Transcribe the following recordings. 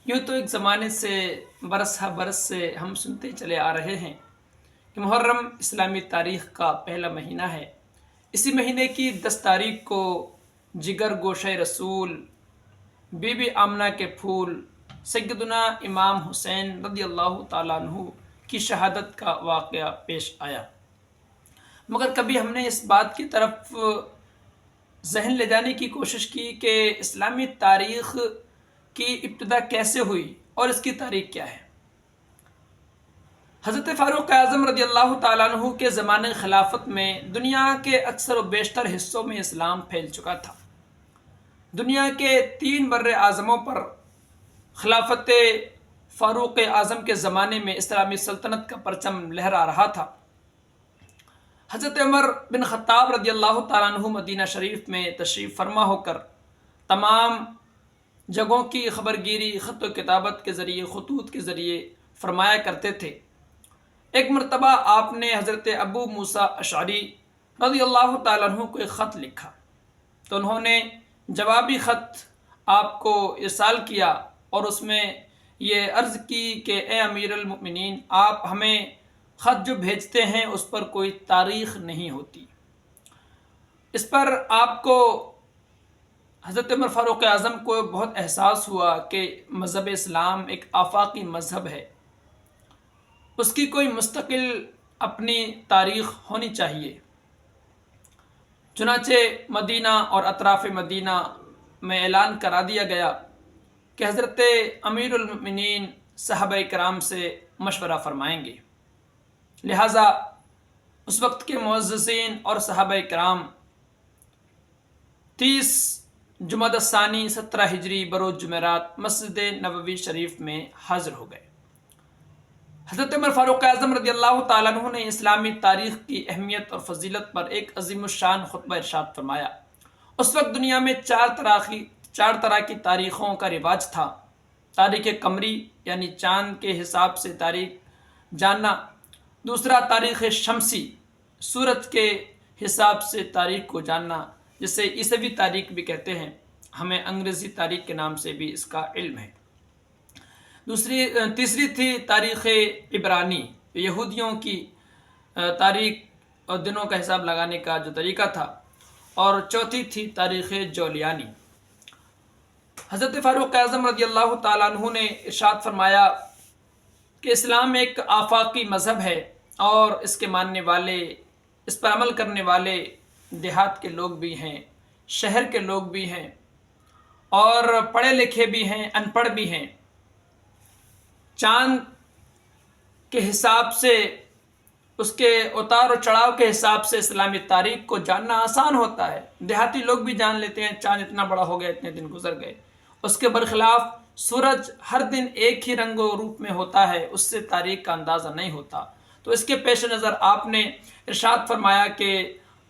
یوں تو ایک زمانے سے برس ہا برس سے ہم سنتے چلے آ رہے ہیں کہ محرم اسلامی تاریخ کا پہلا مہینہ ہے۔ اسی مہینے کی 10 تاریخ کو جگر گوشہ رسول بی بی آمنہ کے پھول سیدنا امام حسین رضی اللہ تعالیٰ عنہ کی شہادت کا واقعہ پیش آیا، مگر کبھی ہم نے اس بات کی طرف ذہن لے جانے کی کوشش کی کہ اسلامی تاریخ کی ابتدا کیسے ہوئی اور اس کی تاریخ کیا ہے۔ حضرت فاروق اعظم رضی اللہ تعالیٰ عنہ کے زمانہ خلافت میں دنیا کے اکثر و بیشتر حصوں میں اسلام پھیل چکا تھا۔ دنیا کے 3 بر اعظموں پر خلافت فاروق اعظم کے زمانے میں اسلامی سلطنت کا پرچم لہرا رہا تھا۔ حضرت عمر بن خطاب رضی اللہ تعالیٰ عنہ مدینہ شریف میں تشریف فرما ہو کر تمام جگہوں کی خبرگیری خط و کتابت کے ذریعے، خطوط کے ذریعے فرمایا کرتے تھے۔ ایک مرتبہ آپ نے حضرت ابو موسیٰ اشعری رضی اللہ تعالیٰ عنہ کو ایک خط لکھا، تو انہوں نے جوابی خط آپ کو ارسال کیا اور اس میں یہ عرض کی کہ اے امیر المؤمنین، آپ ہمیں خط جو بھیجتے ہیں اس پر کوئی تاریخ نہیں ہوتی۔ اس پر آپ کو حضرت عمر فاروق اعظم کو بہت احساس ہوا کہ مذہب اسلام ایک آفاقی مذہب ہے، اس کی کوئی مستقل اپنی تاریخ ہونی چاہیے۔ چنانچہ مدینہ اور اطراف مدینہ میں اعلان کرا دیا گیا کہ حضرت امیر المؤمنین صحابہ کرام سے مشورہ فرمائیں گے، لہٰذا اس وقت کے معززین اور صحابہ کرام 30 جمادی الثانی 17 ہجری بروز جمعرات مسجد نبوی شریف میں حاضر ہو گئے۔ حضرت عمر فاروق اعظم رضی اللہ تعالیٰ عنہ نے اسلامی تاریخ کی اہمیت اور فضیلت پر ایک عظیم الشان خطبہ ارشاد فرمایا۔ اس وقت دنیا میں 4 طرح کی تاریخوں کا رواج تھا: تاریخ قمری یعنی چاند کے حساب سے تاریخ جاننا، دوسرا تاریخ شمسی سورج کے حساب سے تاریخ کو جاننا، جسے عیسوی تاریخ بھی کہتے ہیں، ہمیں انگریزی تاریخ کے نام سے بھی اس کا علم ہے۔ تیسری تھی تاریخ عبرانی، یہودیوں کی تاریخ اور دنوں کا حساب لگانے کا جو طریقہ تھا، اور چوتھی تھی تاریخ جولیانی۔ حضرت فاروق اعظم رضی اللہ تعالیٰ عنہ نے ارشاد فرمایا کہ اسلام ایک آفاقی مذہب ہے اور اس کے ماننے والے، اس پر عمل کرنے والے دیہات کے لوگ بھی ہیں، شہر کے لوگ بھی ہیں، اور پڑھے لکھے بھی ہیں، ان پڑھ بھی ہیں۔ چاند کے حساب سے، اس کے اتار و چڑھاؤ کے حساب سے اسلامی تاریخ کو جاننا آسان ہوتا ہے، دیہاتی لوگ بھی جان لیتے ہیں چاند اتنا بڑا ہو گیا، اتنے دن گزر گئے۔ اس کے برخلاف سورج ہر دن ایک ہی رنگ و روپ میں ہوتا ہے، اس سے تاریخ کا اندازہ نہیں ہوتا۔ تو اس کے پیش نظر آپ نے ارشاد فرمایا کہ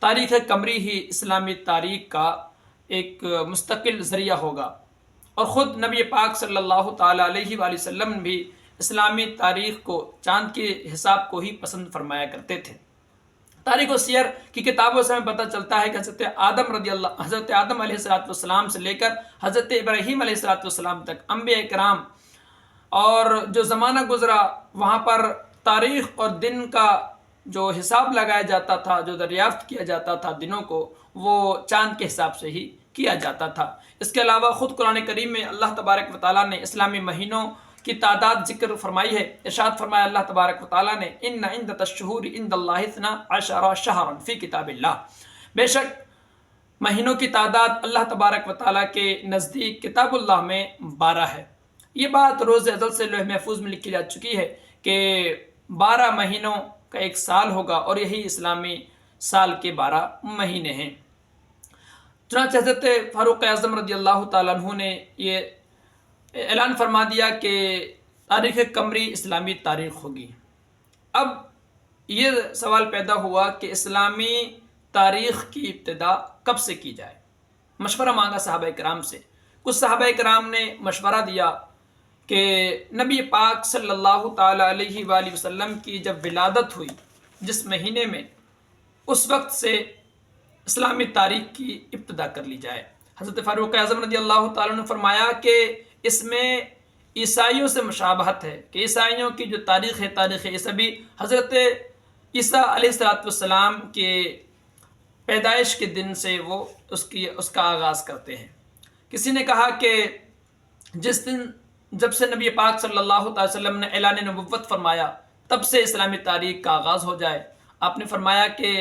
تاریخ قمری ہی اسلامی تاریخ کا ایک مستقل ذریعہ ہوگا، اور خود نبی پاک صلی اللہ تعالیٰ علیہ وآلہ وسلم بھی اسلامی تاریخ کو چاند کے حساب کو ہی پسند فرمایا کرتے تھے۔ تاریخ و سیر کی کتابوں سے ہمیں پتہ چلتا ہے کہ حضرت آدم علیہ السلام سے لے کر حضرت ابراہیم علیہ السلام تک انبیاء کرام اور جو زمانہ گزرا، وہاں پر تاریخ اور دن کا جو حساب لگایا جاتا تھا، جو دریافت کیا جاتا تھا دنوں کو، وہ چاند کے حساب سے ہی کیا جاتا تھا۔ اس کے علاوہ خود قرآن کریم میں اللہ تبارک و تعالیٰ نے اسلامی مہینوں کی تعداد ذکر فرمائی ہے۔ ارشاد فرمایا اللہ تبارک و تعالیٰ نے ان عدۃ الشہور عند اللہ 12 شہرا فی کتاب اللہ، بے شک مہینوں کی تعداد اللہ تبارک و تعالیٰ کے نزدیک کتاب اللہ میں 12 ہے۔ یہ بات روز ازل سے لوح محفوظ میں لکھی جا چکی ہے کہ 12 مہینوں کا ایک سال ہوگا، اور یہی اسلامی سال کے 12 مہینے ہیں۔ چنانچہ حضرت فاروق اعظم رضی اللہ تعالیٰ عنہ نے یہ اعلان فرما دیا کہ تاریخ قمری اسلامی تاریخ ہوگی۔ اب یہ سوال پیدا ہوا کہ اسلامی تاریخ کی ابتدا کب سے کی جائے۔ مشورہ مانگا صحابہ کرام سے۔ کچھ صحابہ کرام نے مشورہ دیا کہ نبی پاک صلی اللہ تعالیٰ علیہ وآلہ وسلم کی جب ولادت ہوئی، جس مہینے میں، اس وقت سے اسلامی تاریخ کی ابتدا کر لی جائے۔ حضرت فاروق اعظم رضی اللہ تعالیٰ نے فرمایا کہ اس میں عیسائیوں سے مشابہت ہے کہ عیسائیوں کی جو تاریخ ہے، تاریخ عیسوی، حضرت عیسیٰ علیہ السلام کے پیدائش کے دن سے وہ اس کا آغاز کرتے ہیں۔ کسی نے کہا کہ جس دن جب سے نبی پاک صلی اللہ علیہ وسلم نے اعلان نبوت فرمایا تب سے اسلامی تاریخ کا آغاز ہو جائے۔ آپ نے فرمایا کہ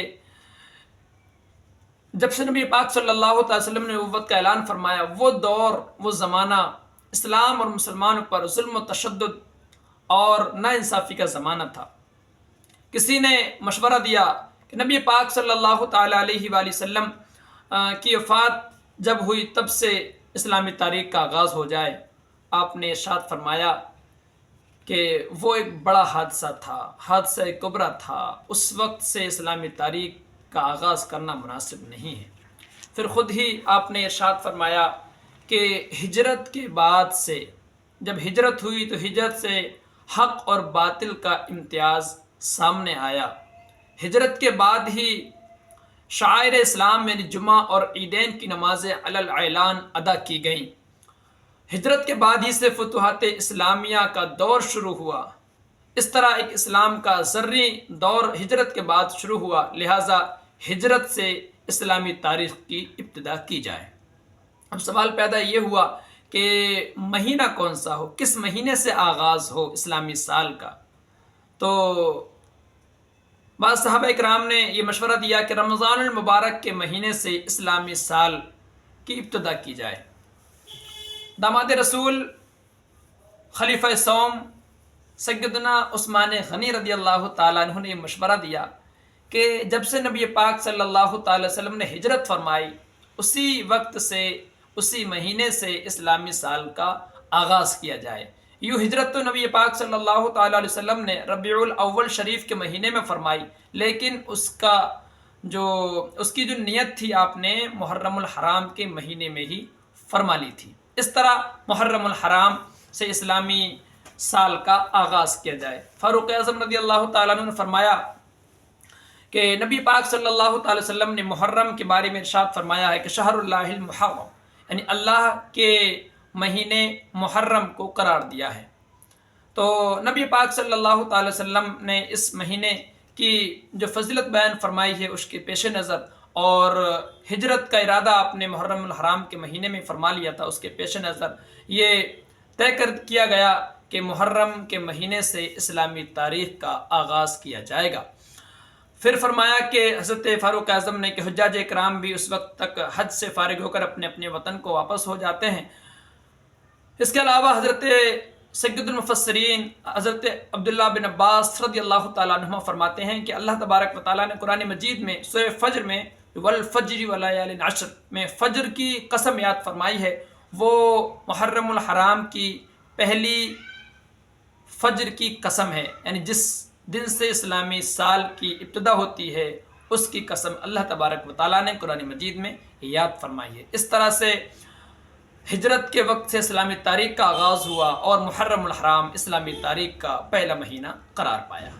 جب سے نبی پاک صلی اللہ علیہ وسلم نے نبوت کا اعلان فرمایا، وہ دور، وہ زمانہ اسلام اور مسلمانوں پر ظلم و تشدد اور ناانصافی کا زمانہ تھا۔ کسی نے مشورہ دیا کہ نبی پاک صلی اللہ تعالیٰ علیہ وآلہ وسلم کی وفات جب ہوئی تب سے اسلامی تاریخ کا آغاز ہو جائے۔ آپ نے ارشاد فرمایا کہ وہ ایک بڑا حادثہ تھا، حادثہ کبریٰ تھا، اس وقت سے اسلامی تاریخ کا آغاز کرنا مناسب نہیں ہے۔ پھر خود ہی آپ نے ارشاد فرمایا کہ ہجرت کے بعد سے، جب ہجرت ہوئی تو ہجرت سے حق اور باطل کا امتیاز سامنے آیا۔ ہجرت کے بعد ہی شعائر اسلام یعنی جمعہ اور عیدین کی نمازیں علی الاعلان ادا کی گئیں۔ ہجرت کے بعد ہی سے فتوحات اسلامیہ کا دور شروع ہوا۔ اس طرح ایک اسلام کا زرعی دور ہجرت کے بعد شروع ہوا، لہٰذا ہجرت سے اسلامی تاریخ کی ابتدا کی جائے۔ اب سوال پیدا یہ ہوا کہ مہینہ کون سا ہو، کس مہینے سے آغاز ہو اسلامی سال کا؟ تو بعض صحابہ اکرام نے یہ مشورہ دیا کہ رمضان المبارک کے مہینے سے اسلامی سال کی ابتدا کی جائے۔ داماد رسول خلیفہ سوم سیدنا عثمان غنی رضی اللہ تعالیٰ عنہ نے یہ مشورہ دیا کہ جب سے نبی پاک صلی اللہ تعالی وسلم نے ہجرت فرمائی اسی وقت سے، اسی مہینے سے اسلامی سال کا آغاز کیا جائے۔ یوں ہجرت تو نبی پاک صلی اللہ تعالی علیہ وسلم نے ربیع الاول شریف کے مہینے میں فرمائی، لیکن اس کی جو نیت تھی آپ نے محرم الحرام کے مہینے میں ہی فرما لی تھی۔ اس طرح محرم الحرام سے اسلامی سال کا آغاز کیا جائے۔ فاروق اعظم رضی اللہ تعالیٰ عنہ نے فرمایا کہ نبی پاک صلی اللہ تعالی وسلم نے محرم کے بارے میں ارشاد فرمایا ہے کہ شہر اللہ المحرم، یعنی اللہ کے مہینے محرم کو قرار دیا ہے۔ تو نبی پاک صلی اللہ تعالی وسلم نے اس مہینے کی جو فضیلت بیان فرمائی ہے اس کے پیش نظر، اور ہجرت کا ارادہ آپ نے محرم الحرام کے مہینے میں فرما لیا تھا، اس کے پیش نظر یہ طے کر کیا گیا کہ محرم کے مہینے سے اسلامی تاریخ کا آغاز کیا جائے گا۔ پھر فرمایا کہ حضرت فاروق اعظم نے کہ حجاج اکرام بھی اس وقت تک حج سے فارغ ہو کر اپنے اپنے وطن کو واپس ہو جاتے ہیں۔ اس کے علاوہ حضرت سید المفسرین حضرت عبداللہ بن عباس رضی اللہ تعالیٰ عنہ فرماتے ہیں کہ اللہ تبارک و تعالیٰ نے قرآن مجید میں سورہ فجر میں والفجر ولیال عشر میں فجر کی قسم یاد فرمائی ہے، وہ محرم الحرام کی پہلی فجر کی قسم ہے، یعنی جس دن سے اسلامی سال کی ابتدا ہوتی ہے اس کی قسم اللہ تبارک و تعالیٰ نے قرآن مجید میں یاد فرمائی ہے۔ اس طرح سے ہجرت کے وقت سے اسلامی تاریخ کا آغاز ہوا اور محرم الحرام اسلامی تاریخ کا پہلا مہینہ قرار پایا۔